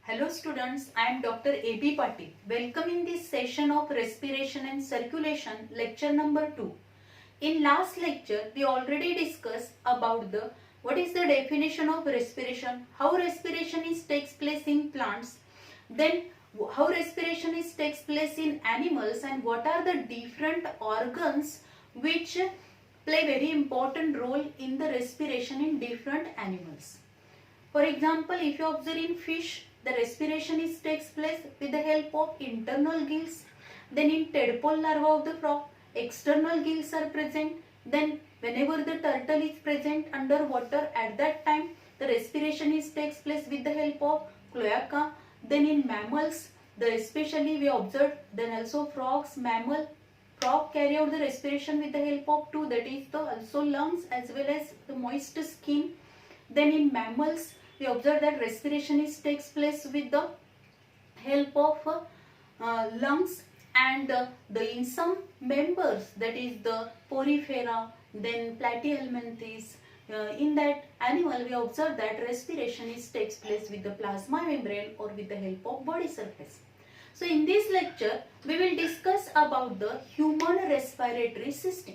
Hello students, I am Dr. A.B. Patil. Welcome in this session of Respiration and Circulation, lecture number 2. In last lecture, we already discussed about what is the definition of respiration, how respiration takes place in plants, then how respiration takes place in animals, and what are the different organs which play very important role in the respiration in different animals. For example, if you observe in fish, the respiration takes place with the help of internal gills. Then in tadpole larva of the frog, external gills are present. Then whenever the turtle is present underwater, at that time the respiration takes place with the help of cloaca. Then in mammals, especially we observe, then also frogs, frog carry out the respiration with the help of two, that is the also lungs as well as the moist skin. Then in mammals, we observe that respiration takes place with the help of lungs, and in some members, that is the porifera, then platyhelminthes, in that animal we observe that respiration takes place with the plasma membrane or with the help of body surface. So in this lecture, we will discuss about the human respiratory system.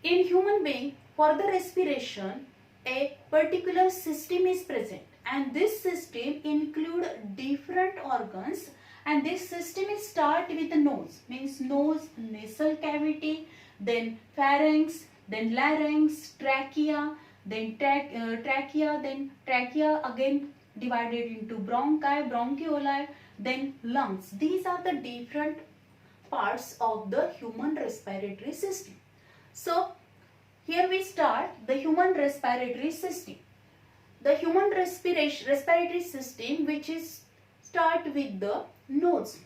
In human being, for the respiration, a particular system is present, and this system include different organs, and this system is start with the nose, means nose, nasal cavity, then pharynx, then larynx, trachea, then trachea, then trachea again divided into bronchi, bronchioli, then lungs. These are the different parts of the human respiratory system. So here we start the human respiratory system. The human respiratory system, which is start with the nose.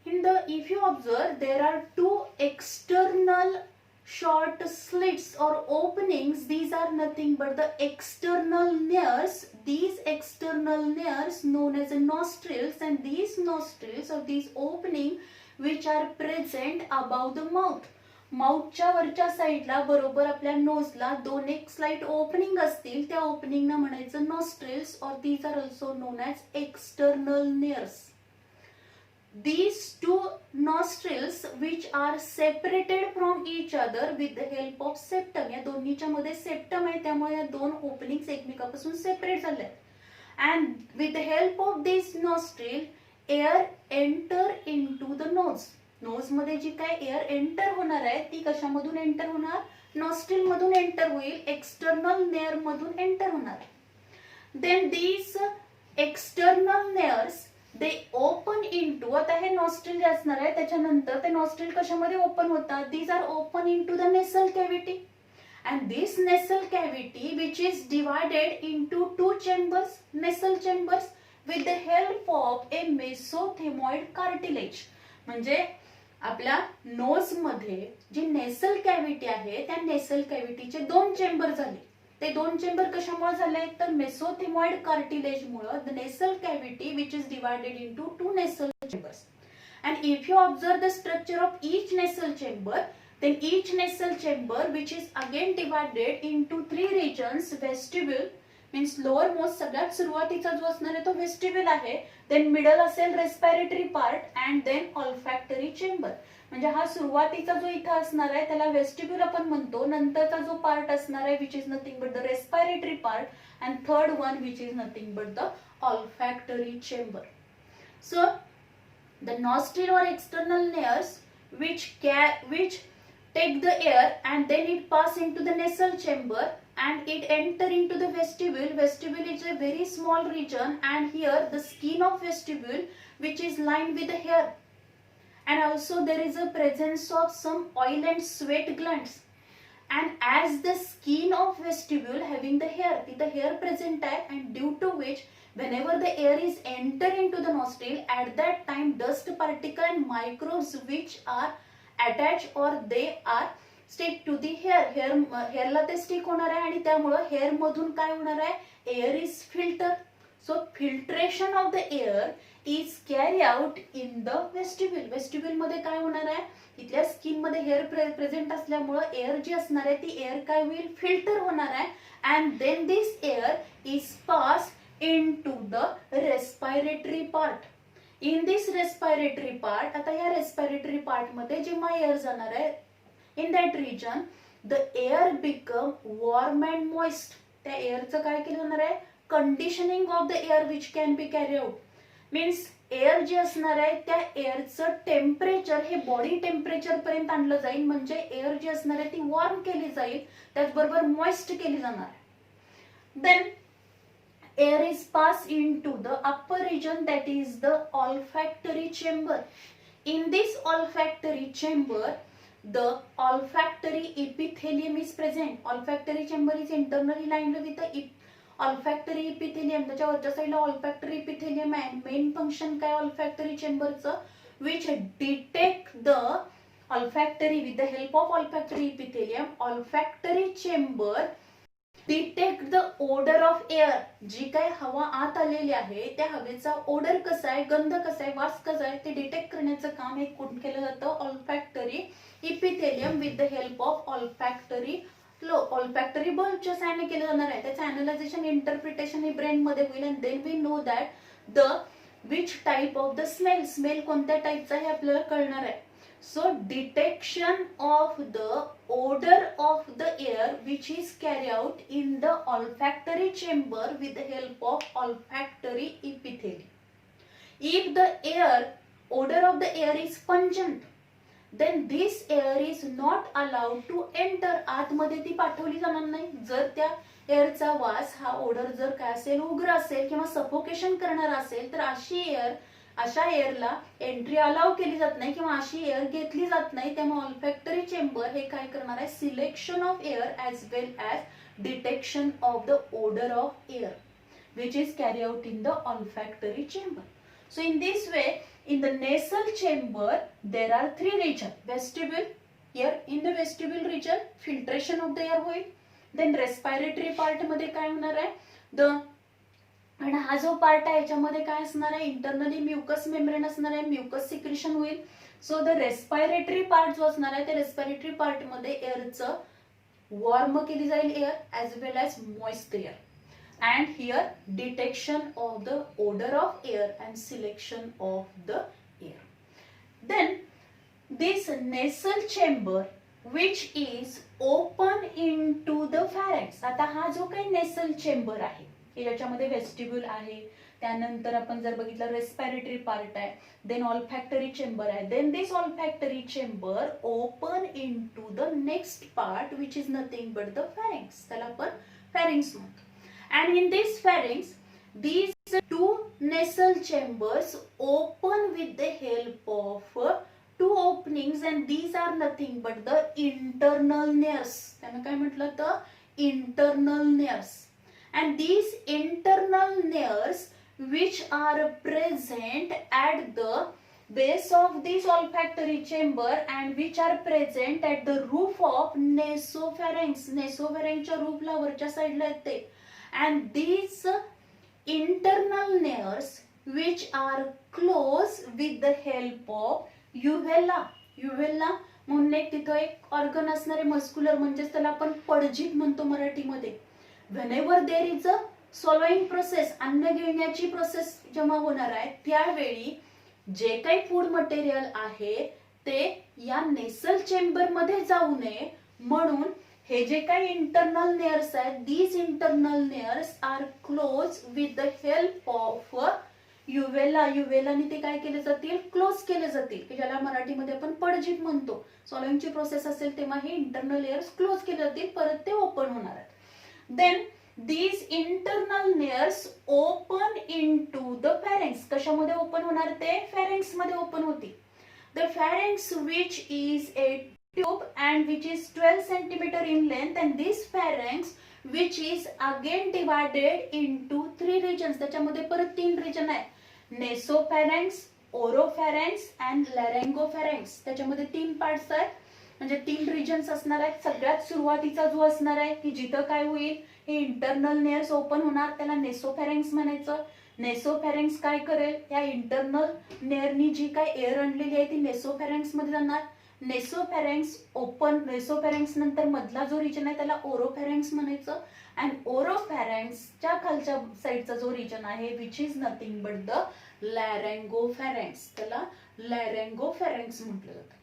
If you observe, there are two external short slits or openings. These are nothing but the external nares. These external nares known as nostrils, and these nostrils or these opening which are present above the mouth. माउथच्या वरच्या साइडला बरोबर आपल्या नोजला दोन एक slight opening असतील, त्या ओपनिंगना म्हणायचं nostrils, और these are also known as external nares. These two nostrils which are separated from each other with the help of septum. या दोन्हीच्या मध्ये सेप्टम आहे, त्यामुळे या दोन ओपनिंग्स एकमेकांपासून सेपरेट झाले. And with the help of this nostril, air enter into the nose. Nose मध्ये जी काय एअर एंटर होणार आहे ती कशामधून एंटर होणार? नॉस्ट्रिल मधून एंटर होईल, एक्सटर्नल नेअर मधून एंटर होणार. Then these external nares they open into, आता हे नॉस्ट्रिल असणार आहे, त्याच्यानंतर ते नॉस्ट्रिल कशामध्ये ओपन होतात? These are open into the nasal cavity, and this nasal cavity which is divided into two chambers, nasal chambers, with the help of a mesothemoid cartilage. म्हणजे आपल्या नोज मध्ये जी नेसल कॅव्हिटी आहे त्या नेसल कॅव्हिटीचे दोन चेंबर झाले. ते दोन चेंबर कशामुळे झाले? तर मेसोथेमॉइड कार्टिलेज मुळे the nasal cavity which is divided into to नेसल chambers. And if you observe the structure of each nasal chamber, then each nasal chamber which is again divided into three regions, vestibule means lower most, सगळ्यात सुरुवातीचा जो असणार आहे तो vestibule आहे, then middle असेल respiratory part, and then olfactory chamber. म्हणजे हा सुरुवातीचा जो इथं असणार आहे त्याला वेस्टिब्युल आपण म्हणतो, नंतरचा जो पार्ट असणार आहे which is nothing but the respiratory part, and third one which is nothing but the olfactory chamber. So the nostril or external nares which take the air and then it pass into the nasal chamber and it enter into the vestibule. Vestibule is a very small region, and here the skin of vestibule which is lined with the hair, and also there is a presence of some oil and sweat glands. And as the skin of vestibule having the hair present है, and due to which whenever the air is enter into the nostril, at that time dust particle and microbes which are attached or they are stick to the hair ला ते stick होणार आहे, आणि त्यामुळे hair मधून काय होणार आहे? Air is filter. So filtration of the air is carry out in the vestibule. Vestibule मध्ये काय होणार आहे? इथल्या स्किन मध्ये हेअर प्रेझेंट असल्यामुळे एअर जी असणार आहे ती एअर काय होईल? फिल्टर होणार आहे, and then this air is passed into the respiratory part. In this respiratory part, आता या respiratory part मध्ये जेव्हा air जाणार आहे, in that region the air become warm and moist. त्या एअरचं काय केलं जाणार आहे, conditioning of the air which can B carry out. Means air जे असणार आहे त्या एअरचं टेम्परेचर हे बॉडी टेम्परेचर पर्यंत आणलं जाईल, म्हणजे एअर जी असणार आहे ती वॉर्म केली जाईल, त्याचबरोबर मॉइस्ट केली जाणार आहे. Then air is passed into the upper region, that is the olfactory chamber. In this olfactory chamber, the olfactory epithelium is present. Olfactory chamber is internally lined with the olfactory epithelium. त्याच्या वरच्या साईडला olfactory epithelium आहे. Main function काय olfactory chamberचं, which detect the olfactory with the help of olfactory epithelium. Olfactory chamber detect the odour of air. जी काय हवा आत आलेली आहे त्या हवेचा ओडर कसा आहे, गंध कसा आहे, वास कसा आहे ते डिटेक्ट करण्याचं काम हे कुठून केलं जातं, olfactory epithelium with the help of olfactory बल्बच्या साहाय्याने केलं जाणार आहे. त्याचं अनालायझेशन इंटरप्रिटेशन हे ब्रेन मध्ये होईल. And then we know that the which type of the smell कोणत्या टाइपचा हे आपल्याला कळणार आहे. So detection of the odor of the air which is carried out in the olfactory chamber with the help of olfactory epithelium. If the odor of the air is pungent, then this air is not allowed to enter. आतमध्ये ती पाठवली जाणार नाही. जर त्या एअरचा वास हा Oder जर काय असेल, उग्र असेल किंवा सफोकेशन करणारा असेल, तर अशा एअरला एंट्री अलाउ केली जात नाही किंवा अशी एअर घेतली जात नाही. त्यामुळे ऑल्फॅक्टरी चेंबर हे काय करणार आहे, selection of air as well as detection of the odour of air which is carry out in the olfactory chamber. So in this way in the nasal chamber there are three region. Vestibule, here in the vestibule region filtration of the air होईल. Then respiratory part मध्ये काय होणार आहे, the आणि हा जो part आहे याच्यामध्ये काय असणार आहे, इंटरनली म्युकस मेम्ब्रेन असणार आहे, म्युकस सिक्रेशन होईल. सो द रेस्पिरेटरी पार्ट जो असणार आहे त्या रेस्पिरेटरी पार्ट मध्ये एअरचं वॉर्म केली जाईल air as well as moist air. And here detection of the odor of air and selection of the air. Then this nasal chamber which is open into the pharynx. आता हा जो काही nasal chamber आहे याच्यामध्ये वेस्टिब्युल आहे, त्यानंतर आपण जर बघितलं रेस्पिरेटरी पार्ट आहे, देन ऑल्फॅक्टरी चेंबर आहे, then this olfactory chamber open into the next part which is nothing but the pharynx. त्याला आपण pharynx म्हणतो. And in this pharynx, these two nasal chambers open with the help of two openings, and these are nothing but the internal nares. त्यांना काय म्हटलं तर internal nares. And these internal nares which are present at the base of this olfactory chamber and which are present at the roof of nasopharynx. nasopharynxच्या रूफला वरच्या साईडला येते. And these internal nares which are close with the help of uvula. uvula म्हणून एक तिथं एक organ असणार आहे muscular, म्हणजेच त्याला आपण पडजीभ म्हणतो मराठीमध्ये. whenever there is a swallowing process, अन्न गिळण्याची प्रोसेस जेव्हा होणार आहे त्यावेळी जे काही फूड मटेरियल आहे ते या नेसल चेंबर मध्ये जाऊ नये म्हणून हे जे काही इंटरनल नेअर्स आहेत, these internal nares are close with the help of uvula. युवेलाने ते काय केले जातील, क्लोज केले जातील, की ज्याला मराठीमध्ये आपण पडजीभ म्हणतो. सॉलोइंगची प्रोसेस असेल तेव्हा हे इंटरनल लेअर्स क्लोज केले जातील, परत ते ओपन होणार आहेत. Then these internal nares open into the pharynx. कशामध्ये ओपन होणार, ते pharynx मध्ये ओपन होतील. The pharynx which is a tube and which is 12 centimeter in length, and this pharynx which is again divided into three regions. त्याच्यामध्ये परत तीन region आहे, nasopharynx, oropharynx and laryngopharynx. त्याच्यामध्ये तीन पार्ट्स आहेत, म्हणजे तीन रिजन्स असणार आहेत. सगळ्यात सुरुवातीचा जो असणार आहे की जिथं काय होईल, हे इंटरनल नेअर्स ओपन होणार, त्याला नेसोफॅरिंग्स म्हणायचं. नेसोफॅरिंग्स काय करेल, या इंटरनल नेअरनी जी काय एअर आणलेली आहे ती नेसोफॅरिंग्स मध्ये जाणार. नेसोफॅरेंक्स ओपन, नेसोफॅरेंक्स नंतर मधला जो रिजन आहे त्याला ओरोफॅरेंक्स म्हणायचं. अँड ओरोफॅरेंक्सच्या खालच्या साईडचा जो रिजन आहे which is nothing but the laryngopharynx, त्याला लॅरेंगोफॅरेंक्स म्हटलं जातं.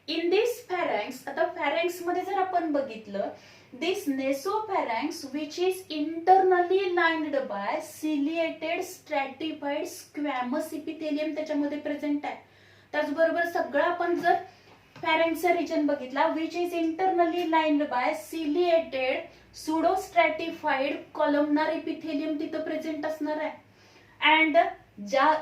इन दिस फॅरेंक्स, आता फॅरेंक्स मध्ये जर आपण बघितलं, this nasopharynx which is internally lined by ciliated stratified squamous epithelium त्याच्यामध्ये प्रेझेंट आहे. त्याचबरोबर सगळं आपण जर फॅरेंक्सचा रिजन बघितला which is internally lined by ciliated pseudostratified columnar epithelium तिथं प्रेझेंट असणार आहे. अँड ज्या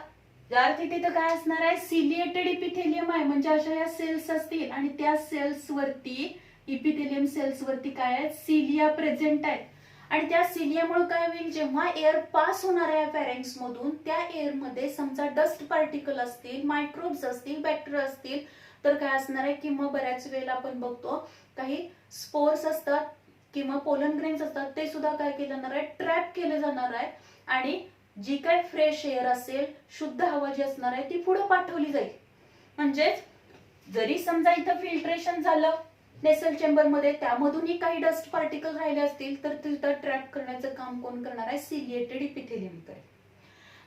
तिथं काय असणार आहे, सिलिएटेड इपिथेलियम आहे, म्हणजे अशा या सेल्स असतील आणि त्या सेल्स वरती, इपिथेलियम सेल्स वरती काय आहे, सिलिया प्रेझेंट आहेत. आणि त्या सिलियामुळे काय होईल, जेव्हा एअर पास होणार आहे फॅरेंक्स मधून, त्या एअर मध्ये समजा डस्ट पार्टिकल असतील, मायक्रोब्स असतील, बॅक्टेरिया असतील, तर काय असणार आहे, किंवा बऱ्याच वेळेला आपण बघतो काही स्पोर्स असतात किंवा पोलन ग्रेन्स असतात, ते सुद्धा काय केलं जाणार आहे, ट्रॅप केले जाणार आहे. आणि जी काय फ्रेश एअर असेल, शुद्ध हवा जी असणार आहे ती पुढे पाठवली जाईल. म्हणजेच जरी समजा इथं फिल्ट्रेशन झालं नेसल चेंबर मध्ये, त्यामधूनही काही डस्ट पार्टिकल राहिले असतील, तर तिथं ट्रॅप करण्याचं काम कोण करणार आहे, सिलिएटेड इपिथेलियम करेल.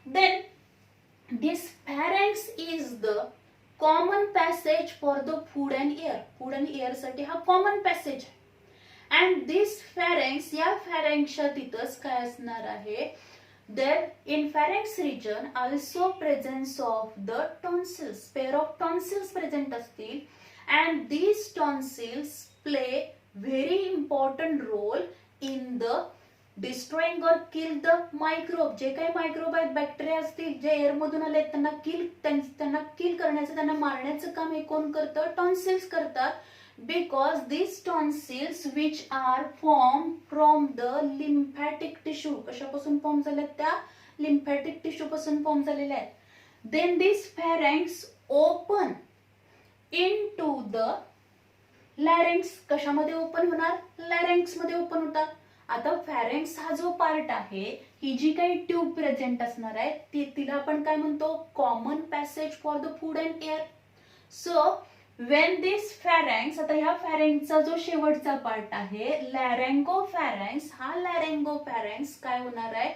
Then this pharynx is the common passage for the food and air. Food and air साठी हा कॉमन पॅसेज आहे. अँड दिस फॅरेंक्स, या फॅरेंक्सच्या तिथंच काय असणार आहे, there in pharynx region also presence of the tonsils, pair of tonsils present असतील. and these tonsils play very important role in the destroying or kill the microbe. जे काही मायक्रोब आहेत, बॅक्टेरिया असतील, जे एअर मधून आले त्यांना किल करण्याचं, त्यांना मारण्याचं काम हे कोण करतं, टॉन्सिल्स करतात. because these tonsils which are formed from the lymphatic tissue, कशापासून फॉर्म झाल्यात, त्या lymphatic tissue पासून फॉर्म झालेल्या आहेत. then this pharynx open into the larynx. कशामध्ये ओपन होणार, लॅरेंक्स मध्ये ओपन होतात. आता फॅरेंक्स हा जो पार्ट आहे, ही जी काही ट्यूब प्रेझेंट असणार आहे तिला आपण काय म्हणतो, common passage for the food and air. So when this pharynx, आता ह्या फॅरेंक्सचा जो शेवटचा पार्ट आहे लॅरेंगोफॅरेंक्स, हा लॅरेंगोफॅरेंक्स काय होणार आहे,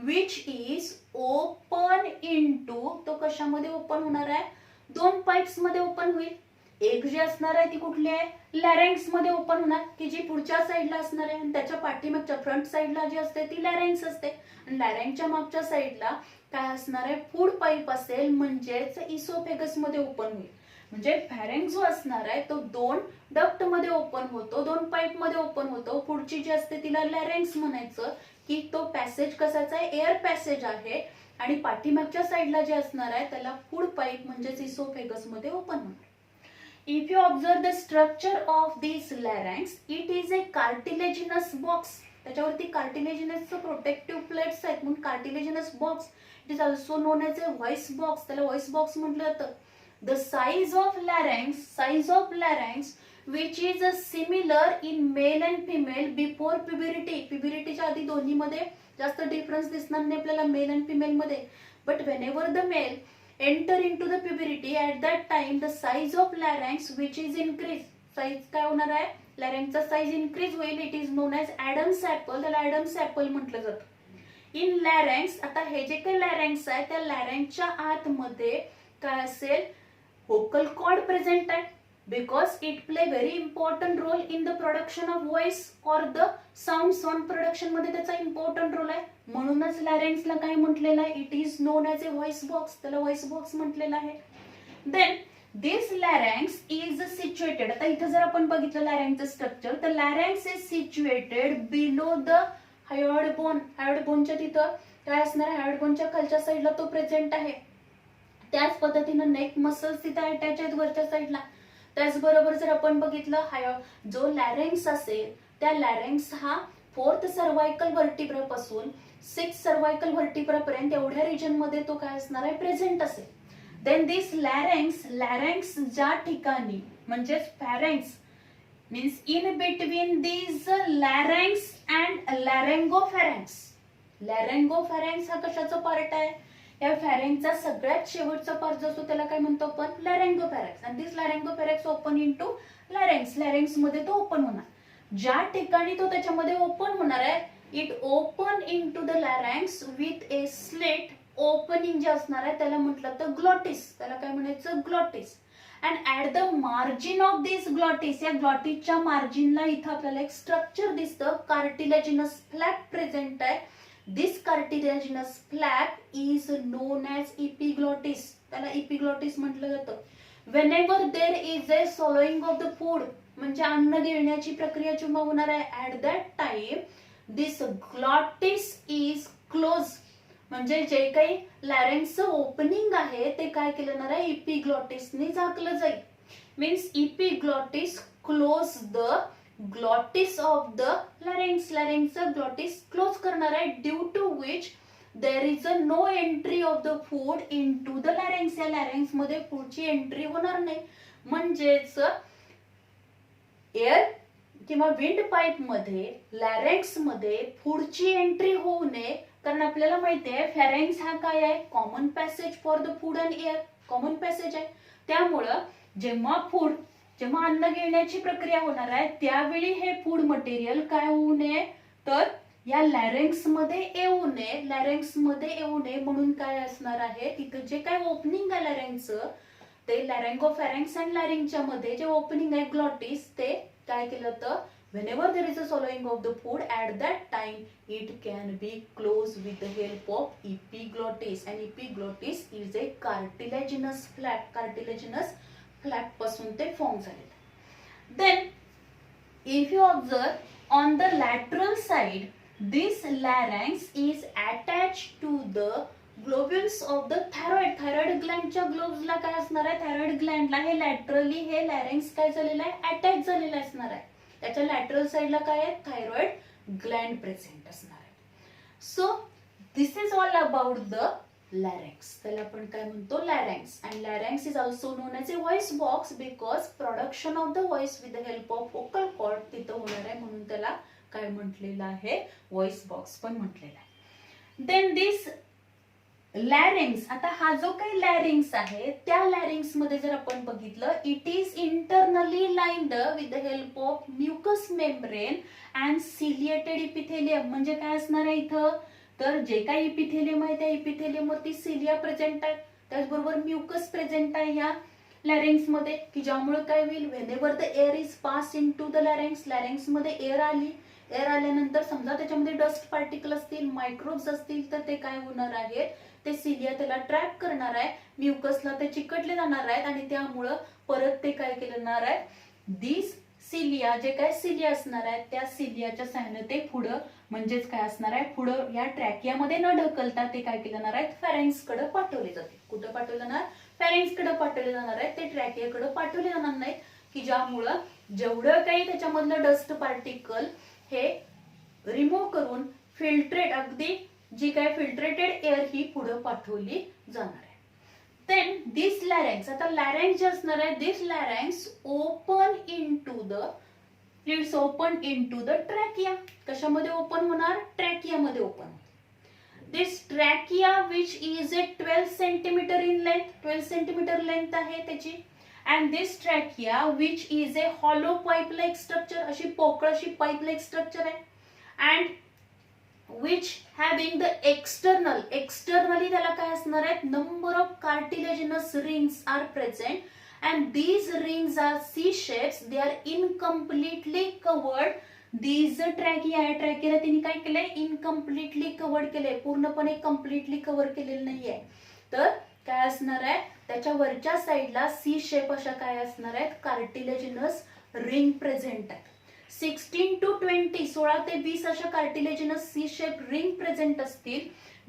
which is open into, तो कशामध्ये ओपन होणार आहे, दोन पाइप्स मध्ये ओपन होईल. एक जी असणार आहे ती कुठली आहे, लॅरेंक्स मध्ये ओपन होणार, की जी पुढच्या साईडला असणार आहे, आणि त्याच्या पाठीमागच्या फ्रंट साईडला जी असते ती लॅरेंक्स असते. आणि लॅरेंक्सच्या मागच्या साईडला काय असणार आहे, फूड पाईप असेल, म्हणजेच इसोफेगस मध्ये ओपन होईल. म्हणजे फॅरेंक्स जो असणार आहे तो दोन डक्ट मध्ये ओपन होतो, दोन पाईप मध्ये ओपन होतो. पुढची जी असते तिला लॅरेंक्स म्हणायचं, की तो पॅसेज कसाचा आहे, एअर पॅसेज आहे. आणि पाठीमागच्या साईडला जे असणार आहे त्याला फूड पाईप म्हणजेच इसोफेगस मध्ये ओपन होणार. If you observe the structure of this larynx, it is a cartilaginous box. त्याच्यावरती कार्टिलेजिनसचं प्रोटेक्टिव्ह प्लेट्स आहेत म्हणून cartilaginous box. It is also known as a voice box, त्याला व्हॉइस बॉक्स म्हटलं जातं. The size of larynx which is similar in male and female before puberty. Pubertyच्या आधी दोन्ही मध्ये जास्त डिफरन्स दिसणार नाही आपल्याला मेल अँड फिमेल मध्ये. But whenever the male enter into the puberty, at that time the size of larynx which is increase. Size काय होणार आहे, लॅरेंक्सचा साइज इनक्रीज होईल. It is known as Adam's apple, त्याला ऍडम्स ऍपल म्हटलं जातं. In लॅरेंक्स, आता हे जे काही लॅरेंक्स आहे त्या लॅरेंक्सच्या आतमध्ये काय असेल, vocal cord present आहे, because it play very important role in the production of voice or the sound production मध्ये त्याचा इम्पॉर्टंट रोल आहे. म्हणूनच लॅरेंक्सला काय म्हटलेलं आहे, it is known as a voice box, त्याला व्हॉइस बॉक्स म्हटलेलं आहे. Then this larynx is situated, आता इथं जर आपण बघितलं लॅरेंक्सचं स्ट्रक्चर, तर larynx is situated below the hyoid bone. Hyoid बोनच्या तिथं काय असणार आहे, हायोइड बोनच्या खालच्या साईडला तो प्रेझेंट आहे. त्याच पद्धतीनं नेक मसल्स तिथे अटॅच आहेत वरच्या साईडला. त्याचबरोबर जर आपण बघितलं जो लॅरेंक्स असेल त्या लॅरेंक्स हा 4th सर्वायकल व्हर्टिब्रा पासून 6th सर्वायकल व्हर्टिब्रा पर्यंत एवढ्या रिजन मध्ये तो काय असणार आहे, प्रेझेंट असेल. देन दिस लॅरेंक्स ज्या ठिकाणी म्हणजेच pharynx means in between this larynx and laryngopharynx. Laryngopharynx हा कशाचा पार्ट आहे, या फॅरेंगचा सगळ्यात शेवटचा पार्ट जो असतो त्याला काय म्हणतो आपण, laryngopharynx. And this laryngopharynx open into larynx. Larynx मध्ये तो ओपन होणार. ज्या ठिकाणी तो त्याच्यामध्ये ओपन होणार आहे, it open into the larynx with a slit. Opening जे असणार आहे त्याला म्हटलं तर ग्लॉटिस. त्याला काय म्हणायचं, glottis. And at the margin of this glottis, या ग्लॉटिसच्या मार्जिनला इथं आपल्याला एक स्ट्रक्चर दिसतं, कार्टिलेजिनस फ्लॅप प्रेझेंट आहे. This cartilaginous flap is known as epiglottis. त्याला इपिग्लॉटिस म्हटलं जातं. Whenever there is a swallowing of the food, म्हणजे अन्न गिळण्याची प्रक्रिया जेव्हा होणार आहे, at that time this glottis is close. म्हणजे जे काही लॅरेंक्सचं ओपनिंग आहे ते काय केलं जाणार आहे, इपिग्लॉटिसने झाकलं जाईल. Means epiglottis close the glottis of the larynx. लॅरेंक्सचं ग्लॉटिस क्लोज करणार आहे, due to which there is a no entry of the food in to the larynx. या लॅरेंक्स मध्ये फूडची एंट्री होणार नाही. म्हणजेच एअर किंवा विंड पाईप मध्ये लॅरेंक्स मध्ये फूडची एंट्री होऊ नये. कारण आपल्याला माहिती आहे फॅरेंक्स हा काय आहे, common passage for the food and air. Common passage आहे. त्यामुळं जेव्हा अन्न गिळण्याची प्रक्रिया होणार आहे त्यावेळी हे फूड मटेरियल काय होऊ नये, तर या लॅरेंक्स मध्ये येऊ नये. लॅरेंक्स मध्ये येऊ नये म्हणून काय असणार आहे, तिथं जे काय ओपनिंग आहे लॅरेंक्सचं, ते लॅरेंगोफॅरेंक्स अँड लॅरिंगच्या मध्ये जे ओपनिंग आहे ग्लॉटिस, ते काय केलं तर whenever there is a swallowing of the food, at that time it can be closed with the help of epiglottis. And epiglottis is a cartilaginous flap. Cartilaginous flap पासून ते form झालेलं. Then if you observe on the lateral side, this larynx is attached to the globules of the thyroid. Thyroid ग्लँडच्या ग्लोब्सला काय असणार आहे, thyroid ग्लँडला हे laterally हे लॅरेंक्स काय झालेलं आहे, अटॅच झालेलं असणार आहे. त्याच्या लॅटरल साइडला काय आहे, थायरॉइड ग्लँड प्रेझेंट असणार आहे. So this is all about the larynx. त्याला आपण काय म्हणतो, larynx. And larynx is also known as a voice box because production of the voice with the help of vocal cord तिथं होणार आहे, म्हणून त्याला काय म्हटलेलं आहे, व्हॉइस बॉक्स पण म्हटलेला आहे. देन दिस लॅरिंग्स. आता हा जो काही लॅरिंग्स आहे त्या लॅरिंग्स मध्ये जर आपण बघितलं, it is internally lined with the help of mucous membrane and ciliated epithelium. म्हणजे काय असणार आहे इथं, तर जे काही इपिथेलियम आहे त्या इपिथेलियम वरती सिलिया प्रेझेंट आहे, त्याचबरोबर म्युकस प्रेझेंट आहे या लॅरिंग्स मध्ये, की ज्यामुळे काय होईल, whenever the air is pass in to the larynx. Larynx मध्ये एअर आली, एअर आल्यानंतर समजा त्याच्यामध्ये डस्ट पार्टिकल असतील, मायक्रोब्स असतील, तर ते काय होणार आहे, ते सिलिया त्याला ट्रॅप करणार आहे, म्युकसला ते चिकटले जाणार आहेत आणि त्यामुळं परत ते काय केलं जाणार आहे, दिस सिलिया, जे काय सिलिया असणार आहे त्या सिलियाच्या सहाय्याने ते पुढं, म्हणजेच काय असणार आहे, पुढं या ट्रॅकियामध्ये न ढकलता ते काय केलं जाणार आहे, फॅरेंक्स कडे पाठवले जाते. कुठं पाठवले जाणार, फॅरेंक्स कडे पाठवले जाणार आहे, ते ट्रॅकियाकडे पाठवले जाणार नाहीत, की ज्यामुळं जेवढं काही त्याच्यामधलं डस्ट पार्टिकल हे रिमूव्ह करून फिल्ट्रेट, अगदी जी काय फिल्ट्रेटेड एअर ही पुढे पाठवली जाणार आहे. Then this larynx. आता लॅरेंक्स जे असणार आहे, this larynx open into the, it's open into the trachea. कशामध्ये ओपन होणार, ट्रॅकियामध्ये open. This trachea which is a 12 centimetre in length, 12 centimetre length आहे त्याची. And this trachea which is a hollow pipe like structure, अशी पोकळ अशी pipe like structure आहे. And which having the externally त्याला काय असणार आहेत, number of cartilaginous rings are present and these rings are C-shapes. They are incompletely covered. These trachea आहे, ट्रॅकियाला तिने काय केलंय, इनकम्प्लिटली कव्हर केलंय, पूर्णपणे कम्प्लिटली कव्हर केलेलं नाहीये. तर काय असणार आहे, त्याच्या वरच्या साईडला सी शेप अशा काय असणार आहेत, कार्टिलेजिनस रिंग प्रेझेंट आहे. 16 to 20, 16 ते 20 अशा cartilaginous C shape ring present असतील,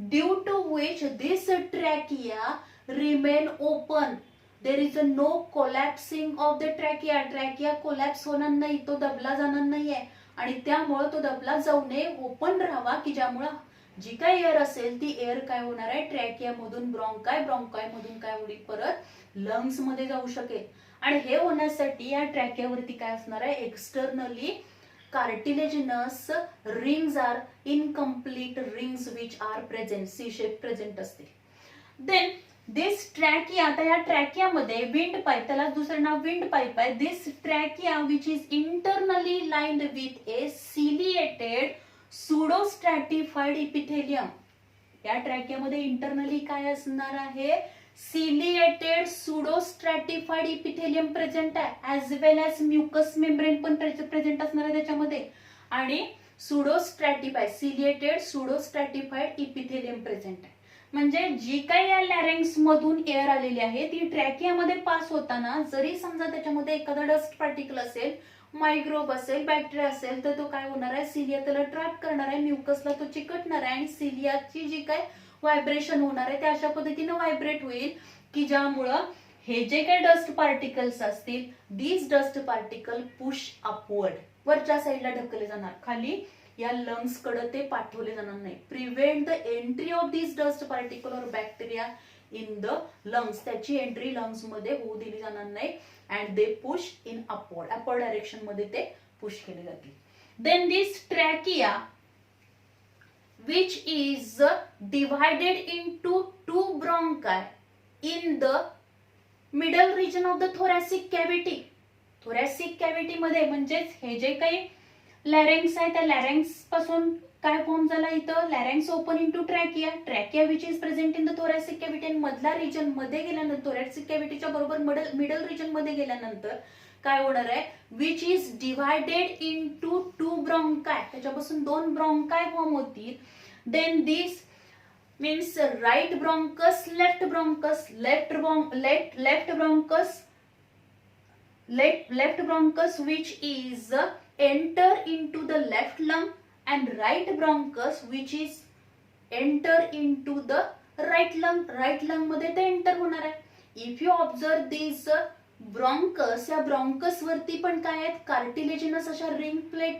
due to which this trachea remain open. There is a no collapsing of the trachea. Trachea collapse होणार नाही, तो दबला जाणार नाहीये आणि त्यामुळे तो दबला जाऊ नये, ओपन राहावा, की ज्यामुळे जी काय एअर असेल ती एअर काय होणार आहे, ट्रॅकिया मधून ब्रॉन्काय, ब्रॉन्काय मधून काय होईल, परत लंग्स मध्ये जाऊ शकेल. आणि हे होण्यासाठी या ट्रॅकियावरती काय असणार आहे, externally cartilaginous rings are incomplete rings which are present, C shape present असतील. देन दिस ट्रॅकिया, आता या ट्रॅकियामध्ये विंड पाईप, त्याला दुसरं नाव विंड पाईप आहे. This trachea which is internally lined with a ciliated pseudostratified epithelium. या ट्रॅकियामध्ये इंटरनली काय असणार आहे? सिलिएटेड सुडोस्ट्रॅटिफाईड इपिथेलियम प्रेझेंट आहे, as well as mucus membrane पण प्रेझेंट असणार आहे त्याच्यामध्ये, आणि pseudostratified ciliated pseudostratified epithelium present आहे. म्हणजे जी काही या लॅरेंग्स मधून एअर आलेली आहे ती ट्रॅकियामध्ये पास होताना जरी समजा त्याच्यामध्ये एखादा डस्ट पार्टिकल असेल, मायक्रोब असेल, बॅक्टेरिया असेल, तर तो काय होणार आहे? सिलिया त्याला ट्रॅप करणार आहे, म्युकसला तो चिकटणार आहे आणि सिलियाची जी काय व्हायब्रेशन होणार आहे ते अशा पद्धतीने व्हायब्रेट होईल की ज्यामुळं हे जे काही डस्ट पार्टिकल्स असतील, these dust particle push upward, वरच्या साईडला ढकलले जाणार, खाली या लंग्स कडे ते पाठवले जाणार नाही. Prevent the entry of this dust particle और बॅक्टेरिया इन द लंग्स, त्याची एंट्री लंग्स मध्ये होऊ दिली जाणार नाही. And they push in upward, upward direction मध्ये ते पुश केले जातील. Then this trachea which is divided into two bronchi in the middle region of the thoracic cavity. thoracic cavity मध्ये म्हणजेच हे जे काही लॅरेंग्स आहे त्या लॅरेंग्स पासून काय फॉर्म झाला इथं? Larynx open into trachea, trachea which is present in the thoracic cavity. आणि मधला रिजन मध्ये गेल्यानंतर thoracic cavityच्या बरोबर मिडल रिजन मध्ये गेल्यानंतर काय होणार आहे? Which is divided into two bronchi, त्याच्यापासून दोन ब्रॉन्काय फॉर्म होतील. Then this means right bronchus, left bronchus, left bronchus which is enter into the left lung and right bronchus which is enter into the right lung मध्ये ते enter होणार आहे. If you observe दिस ब्रॉन्कस, या ब्रॉन्कस वरती पण काय आहेत? कार्टिलेजिनस अशा रिंग प्लेट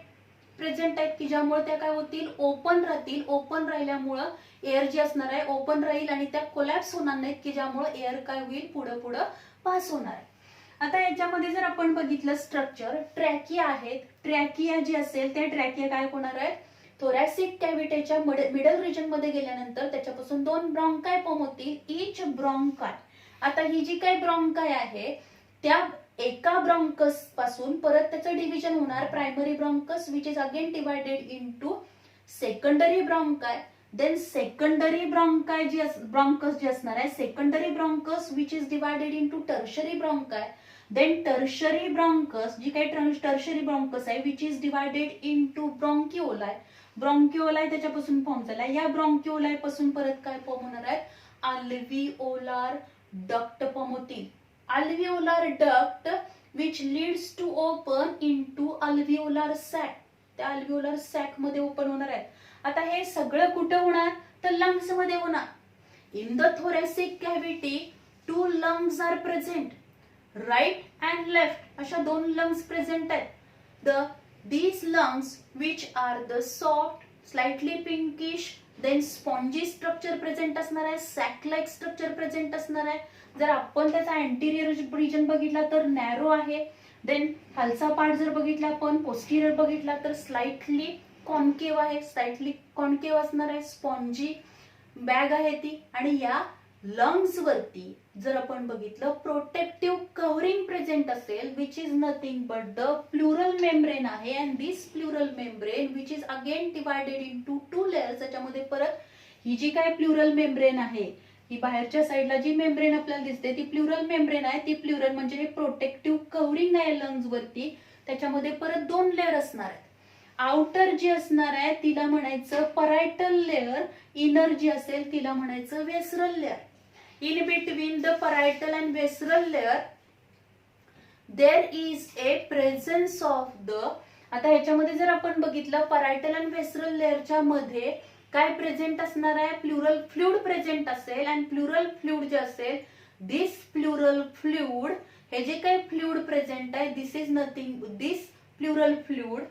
प्रेझेंट आहेत की ज्यामुळे त्या काय होतील? ओपन राहतील. ओपन राहिल्यामुळं एअर जी असणार आहे ओपन राहील आणि त्या कोलॅप्स होणार नाहीत की ज्यामुळे एअर काय होईल? पुढे पास होणार आहे. आता याच्यामध्ये जर आपण बघितलं स्ट्रक्चर, ट्रॅकिया आहेत, ट्रॅकिया जी असेल त्या ट्रॅकिया काय होणार आहे? थोरॅसिक कॅव्हिटीच्या मिडल रिजन मध्ये गेल्यानंतर त्याच्यापासून दोन ब्रॉन्काय फॉर्म होतील, इच ब्रॉन्काय. आता ही जी काही ब्रॉन्काय आहे त्या एका ब्रॉन्कस पासून परत त्याचं डिव्हिजन होणार, primary bronchus which is again divided into secondary bronchi. Then secondary bronchi bronchus जी असणार आहे, secondary bronchus which is divided into tertiary bronchi. Then tertiary bronchus, जी काही टर्शरी ब्रॉन्कस आहे which is divided into bronchioli. Bronchioli त्याच्यापासून form झालाय. या ब्रॉन्किओलाय पासून परत काय फॉर्म होणार आहे? अल्व्हिओलार डक्ट फॉर्म होतील. alveolar duct which leads to open into alveolar sac, त्या alveolar sac मध्ये ओपन होणार आहे. आता हे सगळं कुठे होणार? तर लंग्स मध्ये होणार. In the thoracic cavity two lungs are present, right and left अशा दोन लंग्स प्रेझेंट आहेत. these lungs which are the soft, slightly pinkish, then spongy structure present असणार आहे, sac like structure प्रेझेंट असणार आहे. जर आपण त्याचा अँटिरियर रिजन बघितला तर नॅरो आहे. देन खालचा पार्ट जर बघितला आपण, पोस्टिरियर बघितला तर स्लाइटली कॉन्केव आहे, स्लाइटली कॉन्केव असणार आहे, स्पॉन्जी बॅग आहे ती. आणि या लंग्स वरती जर आपण बघितलं प्रोटेक्टिव्ह कव्हरिंग प्रेझेंट असेल which is nothing but the pleural membrane आहे. And this pleural membrane which is again divided into two layers. त्याच्यामध्ये परत ही जी काय प्लुरल मेम्ब्रेन आहे, ही बाहेरच्या साईडला जी मेम्ब्रेन आपल्याला दिसते ती प्लुरल मेम्ब्रेन आहे. ती प्लुरल म्हणजे हे प्रोटेक्टिव्ह कव्हरिंग आहे लंग्स वरती. त्याच्यामध्ये परत दोन लेअर असणार आहेत. आउटर जी असणार आहे तिला म्हणायचं परायटल लेअर, इनर जी असेल तिला म्हणायचं visceral layer. In between the parietal and visceral layer there is a presence of the. आता ह्याच्यामध्ये जर आपण बघितलं परायटल अँड वेसरल लेअरच्या मध्ये काय प्रेझेंट असणार आहे? प्लुरल फ्लुइड प्रेझेंट असेल. अँड प्लुरल फ्लुइड जे असेल, दिस प्लुरल फ्लुइड, हे जे काही फ्लुइड प्रेझेंट आहे this is nothing, this pleural fluid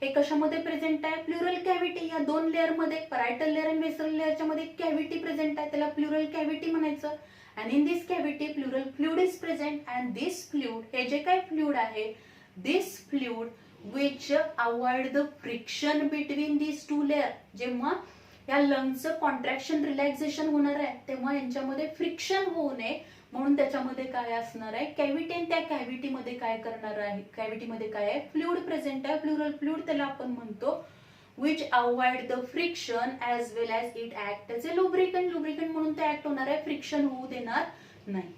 हे कशामध्ये प्रेझेंट आहे? Pleural cavity. या दोन लेअर मध्ये परायटल लेअर आणि वेसरल लेअरच्या मध्ये कॅव्हिटी प्रेझेंट आहे, त्याला प्लुरल कॅव्हिटी म्हणायचं. And in this cavity pleural fluid is present. And this fluid, हे जे काही फ्लुइड आहे, this fluid which avoid the friction between this two layer. जेव्हा या लंगचं कॉन्ट्रॅक्शन रिलॅक्सेशन होणार आहे, तेव्हा यांच्यामध्ये फ्रिक्शन होऊ नये म्हणून त्याच्यामध्ये काय असणार आहे, कॅव्हिटी, आणि त्या कॅव्हिटीमध्ये काय करणार आहे, कॅव्हिटीमध्ये काय आहे, फ्लुइड प्रेझेंट आहे, प्लुरल फ्लुइड त्याला आपण म्हणतो, which avoid the friction as well as it act as a lubricant. lubricant म्हणून ते ऍक्ट होणार आहे, फ्रिक्शन होऊ देणार नाही.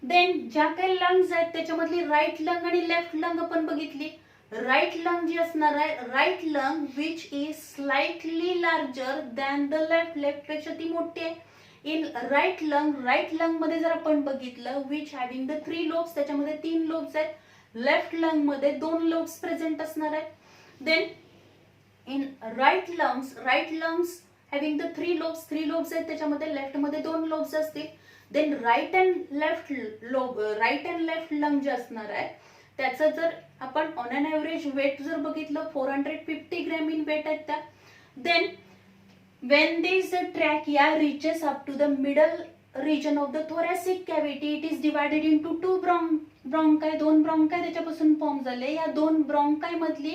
देन ज्या काही लंग्स आहेत त्याच्यामधली राईट लंग आणि लेफ्ट लंग आपण बघितली. राईट लंग जी असणार आहे, right lung which is slightly larger than the left, left पेक्षा ती मोठी आहे. इन राईट लंग मध्ये जर आपण बघितलं, विच हॅव्हिंग द 3 लोब्स, त्याच्यामध्ये 3 लोब्स आहेत. लेफ्ट लंग मध्ये 2 लोब्स प्रेझेंट असणार आहेत. Then in right lungs having the 3 lobes आहेत, त्याच्यामध्ये लेफ्ट मध्ये 2 लोब्स असतील. Then right and left lung जे असणार आहे त्याचं जर आपण ऑन अन एव्हरेज वेट जर बघितलं 450 ग्रॅम इन वेट आहेत त्या. Then when this trachea reaches up to the middle region of the thoracic cavity, it is divided into 2 bronchi. 2 bronchi त्याच्यापासून फॉर्म झाले. या 2 bronchi मधली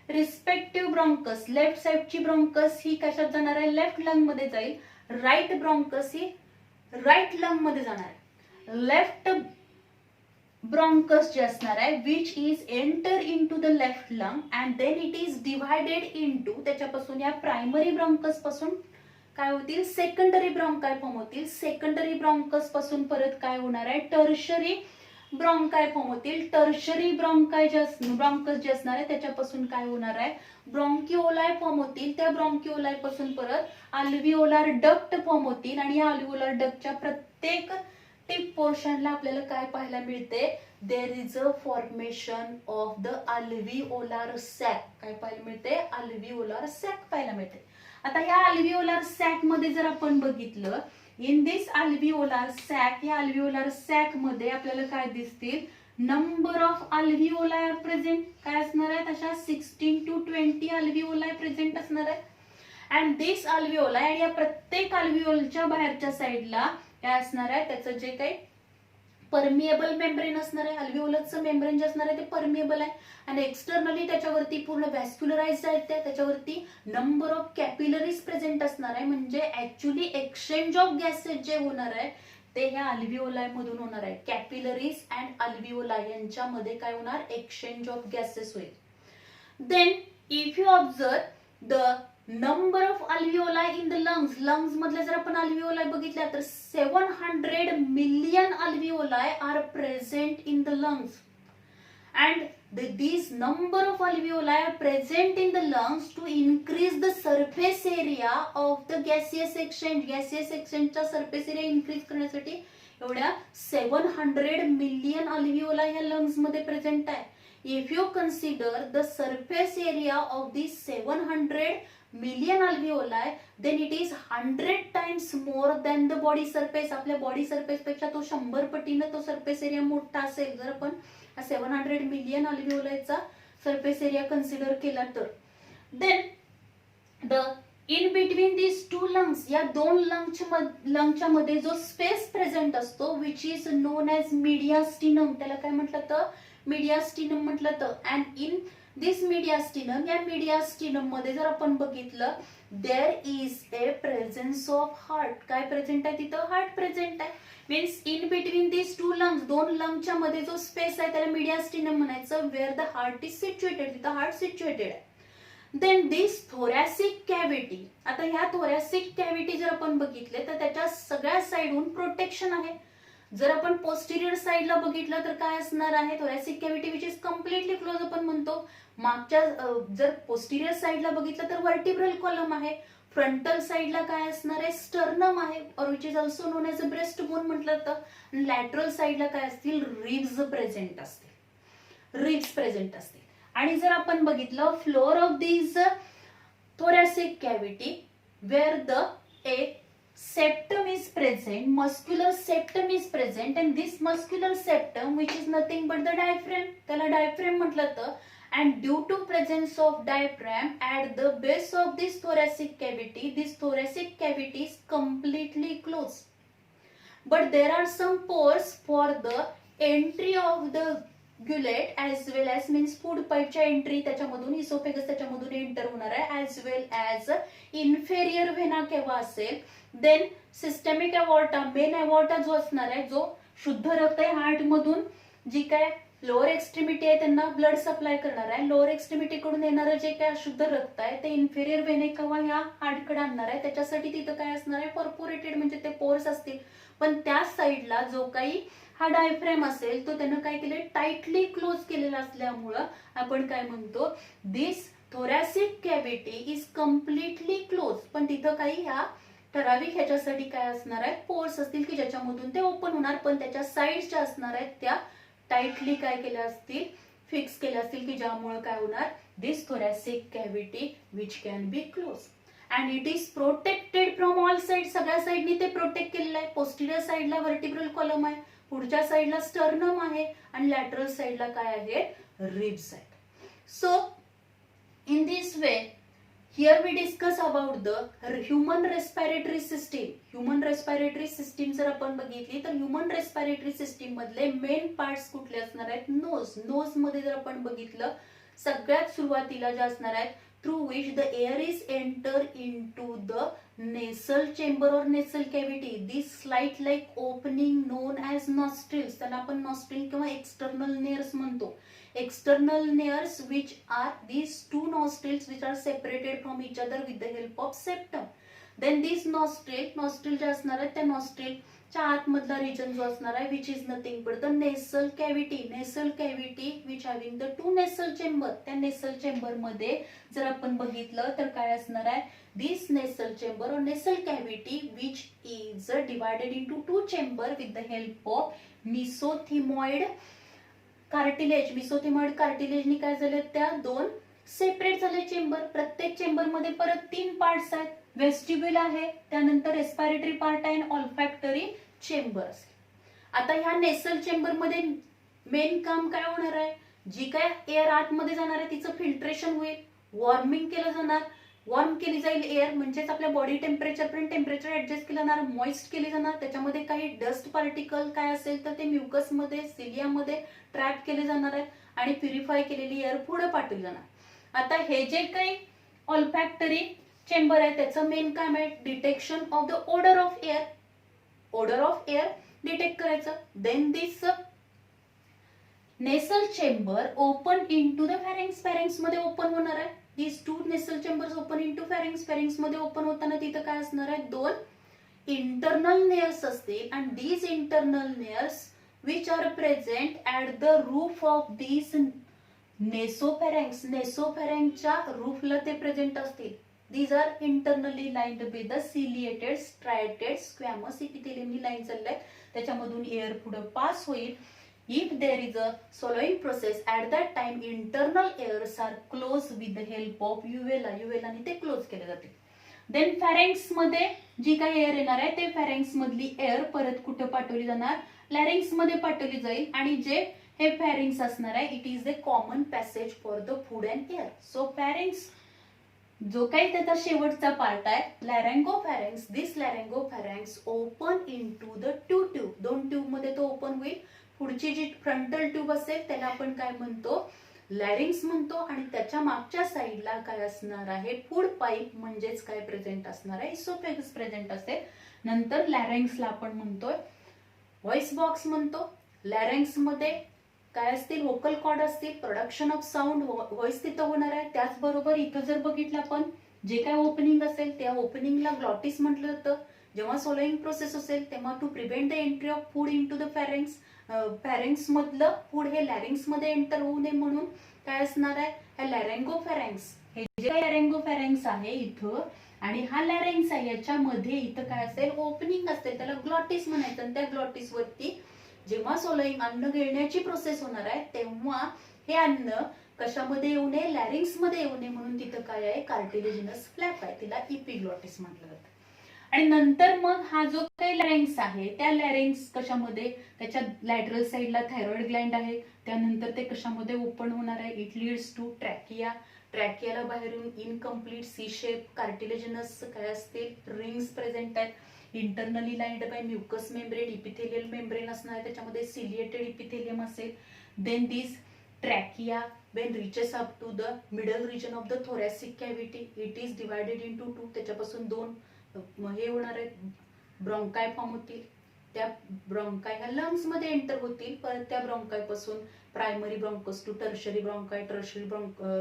रिस्पेक्टिव्ह ब्रॉन्कस, लेफ्ट साइडची ब्रॉन्कस ही कशात जाणार आहे, लेफ्ट लंग मध्ये जाईल. राईट ब्रॉन्कस ही राईट लंग मध्ये जाणार आहे. लेफ्ट ब्रॉन्कस जे असणार आहे which is enter in to the left lung and then it is divided into, त्याच्यापासून या प्रायमरी ब्रॉन्कस पासून काय होतील, सेकंडरी ब्रॉन्काय फॉर्म होतील. सेकंडरी ब्रॉन्कस पासून परत काय होणार आहे, टर्शरी ब्रॉन्काय फॉर्म होतील. टर्शरी ब्रॉन्कस जे असणार आहे त्याच्यापासून काय होणार आहे, ब्रॉन्किओलाय फॉर्म होतील. त्या ब्रॉन्किओलाय पासून परत अल्व्हिओलार डक्ट फॉर्म होतील आणि या अल्व्हिओलार डक्टच्या प्रत्येक टिप पोर्शनला आपल्याला काय पाहायला मिळते, there is a formation of the alveolar sac. काय पाहायला मिळते, अल्व्हिओलार सॅक पाहायला मिळते. आता या अल्व्हिओलार सॅक मध्ये जर आपण बघितलं, इन दिस अल्व्हिओलार सॅक, या अल्व्हिओलार सॅक मध्ये आपल्याला काय दिसतील, नंबर ऑफ अल्व्हिओलाय प्रेझेंट काय असणार आहेत, अशा 16 to 20 अल्व्हिओलाय प्रेझेंट असणार आहेत. अँड दिस अल्व्हिओलाय, आणि या प्रत्येक अल्व्हिओलच्या बाहेरच्या साईडला काय असणार आहे, त्याचं जे काही परमिएबल मेम्ब्रेन असणार आहे, अल्व्हिओलसचं मेम्ब्रेन जे असणार आहे ते परमिएबल आहे आणि एक्सटर्नली त्याच्यावरती पूर्ण व्हॅस्क्युलराइज्ड आहेत. त्याच्यावरती नंबर ऑफ कॅपिलरीज प्रेझेंट असणार आहे. म्हणजे ऍक्च्युली एक्सचेंज ऑफ गॅसेस जे होणार आहे ते ह्या अल्व्हिओलाय मधून होणार आहे. कॅपिलरीज अँड अल्व्हिओलाय यांच्यामध्ये काय होणार, एक्सचेंज ऑफ गॅसेस होईल. Then if you observe the number of alveoli in the lungs मधले जर आपण अल्व्हिओलाय बघितल्या तर 700 million alveoli are present in the lungs. And these number of alveoli are present in the lungs to increase the surface area of the gaseous exchange. Gaseous exchange चा surface area increase करण्यासाठी एवढ्या 700 million alveoli ह्या lungs मध्ये present आहे. If you consider the surface area of these 700 million alveoli, then it is 100 times more than the body surface. आपल्या body surface पेक्षा तो 100 पटीने तो surface area मोठा असेल जर आपण 700 मिलियन अल्व्हिओलायचा सरफेस एरिया कन्सिडर केला तर. Then the in between this 2 lungs, या 2 लंगच्या मध्ये जो स्पेस प्रेझेंट असतो which is known as mediastinum, त्याला काय म्हटलं तर मीडियास्टिनम म्हटलं तर. अँड इन दिस मीडियास्टिनम, या मीडियास्टिनम मध्ये जर आपण बघितलं there is a presence of heart. काय प्रेझेंट आहे तिथं, हार्ट प्रेझेंट आहे. Means in between this 2 lungs, 2 लंगच्या मध्ये जो स्पेस आहे त्याला मीडियास्टिनम म्हणायचं. Where the heart is situated, तिथं हार्ट सिच्युएटेड आहे. देन दिस थोरॅसिक कॅव्हिटी, आता ह्या थोरॅसिक कॅव्हिटी जर आपण बघितले तर त्याच्या सगळ्या साईडहून प्रोटेक्शन आहे. जर आपण पोस्टिरियर साईडला बघितलं तर काय असणार आहे, thoracic cavity which is completely close आपण म्हणतो. मागच्या जर पोस्टिरियर साईडला बघितलं तर व्हर्टिब्रल कॉलम आहे. फ्रंटल साईडला काय असणार आहे, स्टर्नम आहे, और which is also known as a breast bone म्हटलं तर. लॅटरल साईडला काय असतील, रिब्स प्रेझेंट असतील. आणि जर आपण बघितलं floor of this thoracic cavity where the a septum is present, muscular septum is present, and this muscular septum which is nothing but the diaphragm, त्याला diaphragm म्हटलं तर. And due to presence of diaphragm at the base of this thoracic cavity is completely closed. But there are some pores for the entry of the gullet as well as means food पाईपच्या entry त्याच्यामधून oesophagus त्याच्यामधून enter होणार आहे as well as inferior vena केव्हा असेल. देन systemic aorta main aorta जो असणार आहे जो शुद्ध रक्त आहे हार्ट मधून जी काय लोअर एक्स्ट्रीमिटी आहे त्यांना ब्लड सप्लाय करणार आहे. लोअर एक्स्ट्रीमिटी कडून येणारं जे काय अशुद्ध रक्त आहे ते इन्फेरियर व्हेने किंवा ह्या हार्टकडे आणणार आहे. त्याच्यासाठी तिथं काय असणार आहे परपोरेटेड म्हणजे ते पोर्स असतील पण त्या साईडला जो काही हा डायफ्रेम असेल तो त्यानं काय केलं टाइटली क्लोज केलेला असल्यामुळं आपण काय म्हणतो this thoracic cavity is completely close. पण तिथं काही ह्या ठराविक ह्याच्यासाठी काय असणार आहे पोर्स असतील की ज्याच्यामधून ते ओपन होणार पण त्याच्या साईड ज्या असणार आहेत त्या टाइटली काय केल्या असतील फिक्स केल्या असतील की ज्यामुळे काय होणार this thoracic cavity which can be close and it is protected from all side. सगळ्या साईडनी ते प्रोटेक्ट केलेलं आहे. पोस्टिरियर साईडला व्हर्टिब्रल कॉलम आहे, पुढच्या साईडला स्टर्नम आहे आणि लॅटरल साईडला काय आहे रिब्स आहेत. So in this way here we discuss about the human respiratory system. Human respiratory system जर आपण बघितली तर human respiratory system मधले मेन पार्ट्स कुठले असणार आहेत नोज. नोज मध्ये जर आपण बघितलं सगळ्यात सुरुवातीला जे असणार आहेत through which the air is enter into the nasal chamber or nasal cavity. This slight like opening known as nostrils. त्याला आपण nostril किंवा external nares म्हणतो. External nares which are these two nostrils which are separated from each other with the help of septum. Then these nostril जे असणार आहे त्या nostril च्या आतमधला रिजन जो असणार आहे which is nothing but the nasal cavity. Nasal cavity which having the two nasal chamber. त्या nasal chamber मध्ये जर आपण बघितलं तर काय असणार आहे this nasal chamber or nasal cavity which is divided into two chamber with the help of mesothemoid cartilage. Mesethmoid कार्टिलेजनी काय झाले त्या दोन सेपरेट झाले चेंबर. प्रत्येक चेंबर मध्ये परत 3 पार्ट्स आहेत. वेस्टिब्युल आहे त्यानंतर रेस्पिरेटरी पार्ट आहे आणि ऑल्फॅक्टरी चेंबर असेल. आता ह्या नेसल चेंबर मध्ये मेन काम काय होणार आहे जी काय एअर आतमध्ये जाणार आहे तिचं फिल्ट्रेशन होईल, वॉर्मिंग केलं जाणार, वॉर्म केली जाईल एअर म्हणजेच आपल्या बॉडी टेम्परेचर पण टेम्परेचर ऍडजस्ट केलं जाणार, मॉइस्ट केली जाणार. त्याच्यामध्ये काही डस्ट पार्टिकल काय असेल तर ते म्युकस मध्ये सिलियामध्ये ट्रॅप केले जाणार आहेत आणि प्युरिफाय केलेली एअर पुढे पाठवली जाणार. आता हे जे काही ऑल्फॅक्टरी चेंबर आहे त्याचं मेन काम आहे detection of the odour of air. Odour of air detect करायचं. Then this nasal chamber open into the pharynx. Pharynx मध्ये ओपन होणार आहे. these two nasal chambers open into pharynx. pharynx मध्ये ओपन होताना तिथं काय असणार आहे दोन इंटरनल नेअर्स असतील and these internal nares which are present at the roof of these nasopharynx. nasopharynx च्या रूफला ते प्रेझेंट असतील. these are internally lined with the ciliated striated squamous epithelium. He line चालली आहे त्याच्यामधून एअर पुढे पास होईल. If there is a swallowing process at that time internal airs are closed with the help of uvula. uvula ने ते close केले जाते. Then फॅरेंक्स मध्ये जी काही एअर येणार आहे ते फॅरेंक्स मधली एअर परत कुठे पाठवली जाणार लॅरिंग्स मध्ये पाठवली जाईल आणि जे हे फॅरिंग्स असणार आहे it is a common passage for the food and air. So pharynx जो काही त्याचा शेवटचा पार्ट आहे laryngopharynx. This laryngopharynx open into the two tube. दोन ट्यूब मध्ये तो ओपन होईल. पुढची जी फ्रंटल ट्यूब असेल त्याला आपण काय म्हणतो लॅरिंग्स म्हणतो आणि त्याच्या मागच्या साईडला काय असणार आहे फूड पाईप म्हणजेच काय प्रेझेंट असणार आहे इसोफेगस प्रेझेंट असेल. नंतर लॅरेंग्सला आपण म्हणतोय व्हॉइस बॉक्स म्हणतो. लॅरेंग्स मध्ये काय असतील व्होकल कॉर्ड असतील, प्रोडक्शन ऑफ साऊंड व्हॉइस तिथं होणार आहे. त्याचबरोबर इथं जर बघितलं आपण जे काय ओपनिंग असेल त्या ओपनिंगला ग्लॉटिस म्हटलं जातं. जेव्हा सोलोइंग प्रोसेस असेल तेव्हा to prevent the entry of food into the pharynx. Pharynx मधलं फूड हे लॅरिंग्स मध्ये एंटर होऊ नये म्हणून काय असणार आहे हे लॅरेंगोफॅरेंक्स. हे जे काही लॅरेंगोफॅरेंक्स आहे इथं आणि हा लॅरेंग्स आहे याच्यामध्ये इथं काय असेल ओपनिंग असेल त्याला ग्लॉटिस म्हणायचं. आणि त्या ग्लॉटिस वरती जेव्हा सोलोइंग अन्न गिळण्याची प्रोसेस होणार आहे तेव्हा हे अन्न कशामध्ये येऊ नये लॅरिंग्स मध्ये येऊ नये म्हणून तिथं काय आहे कार्टिलेजिनस फ्लॅप आहे तिला इपिग्लॉटिस म्हटलं जातं. आणि नंतर मग हा जो काही लॅरिंग्स आहे त्या लॅरिंग्स कशामध्ये त्याच्या लॅटरल साईडला थायरॉइड ग्लँड आहे. त्यानंतर ते कशामध्ये ओपन होणार आहे इट लीड्स टू ट्रॅकिया. ट्रॅकियाला बाहेरून इनकम्प्लीट सी शेप कार्टिलेजिनस काय असतील रिंग्स प्रेझेंट आहेत. Internally lined by mucous membrane epithelial membrane असणार आहे त्याच्यामध्ये सिलिएटेड इपिथेलियम असेल. Then this trachea, when reaches up to the middle region of the thoracic cavity, it is divided into two. त्याच्यापासून दोन हे होणार आहेत, ब्रॉन्काय फॉर्म होतील. त्या ब्रॉन्काय ह्या लंग्स मध्ये एंटर होतील. परत त्या ब्रॉन्काय पासून primary bronchus to tertiary bronchi,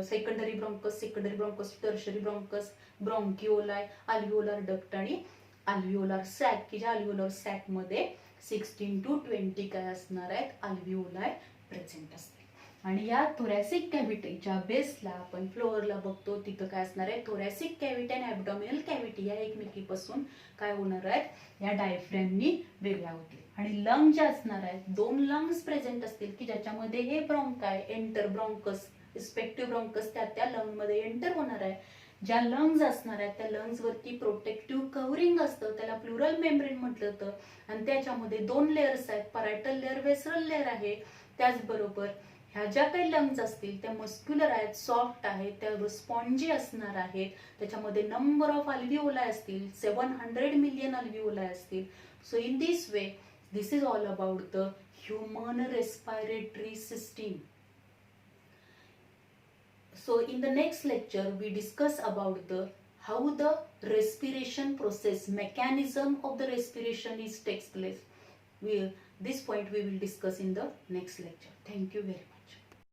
secondary bronchus to tertiary bronchus, bronchioli, alveolar duct आणि अल्व्हिओलर सॅक, की ज्या अल्व्हिओलर सॅक मध्ये 16 to 20 काय असणार आहेत, अल्व्हिओलाय प्रेझेंट असतील. आणि या थोरॅसिक कॅव्हिटीच्या बेसला आपण फ्लोअरला बघतो तिथं काय असणार आहे, थोरॅसिक कॅव्हिटी आणि ॲब्डॉमिनल कॅव्हिटी या एकमेकीपासून काय होणार आहेत, या डायफ्रॅमनी वेगळ्या होतील. आणि लंग ज्या असणार आहेत, दोन लंग्स प्रेझेंट असतील की ज्याच्यामध्ये हे ब्रॉन्काय एंटर ब्रॉन्कस रिस्पेक्टिव्ह ब्रॉन्कस त्या लंग मध्ये एंटर होणार आहे. ज्या लंग्स असणार आहेत त्या लंग्स वरती प्रोटेक्टिव्ह कव्हरिंग असतं, त्याला प्लुरल मेम्ब्रेन म्हटलं जातं. आणि त्याच्यामध्ये दोन लेअर्स आहेत, परायटल लेअर, वेसरल लेअर आहे. त्याचबरोबर ह्या ज्या काही लंग्स असतील त्या मस्क्युलर आहेत, सॉफ्ट आहेत, त्या स्पॉन्जी असणार आहेत. त्याच्यामध्ये नंबर ऑफ अल्व्हिओलाय असतील, 700 मिलियन अल्व्हिओलाय असतील. So in this way this is all about the human respiratory system. So in the next lecture we discuss about how the respiration process, mechanism of the respiration takes place. This point we will discuss in the next lecture. Thank you very much.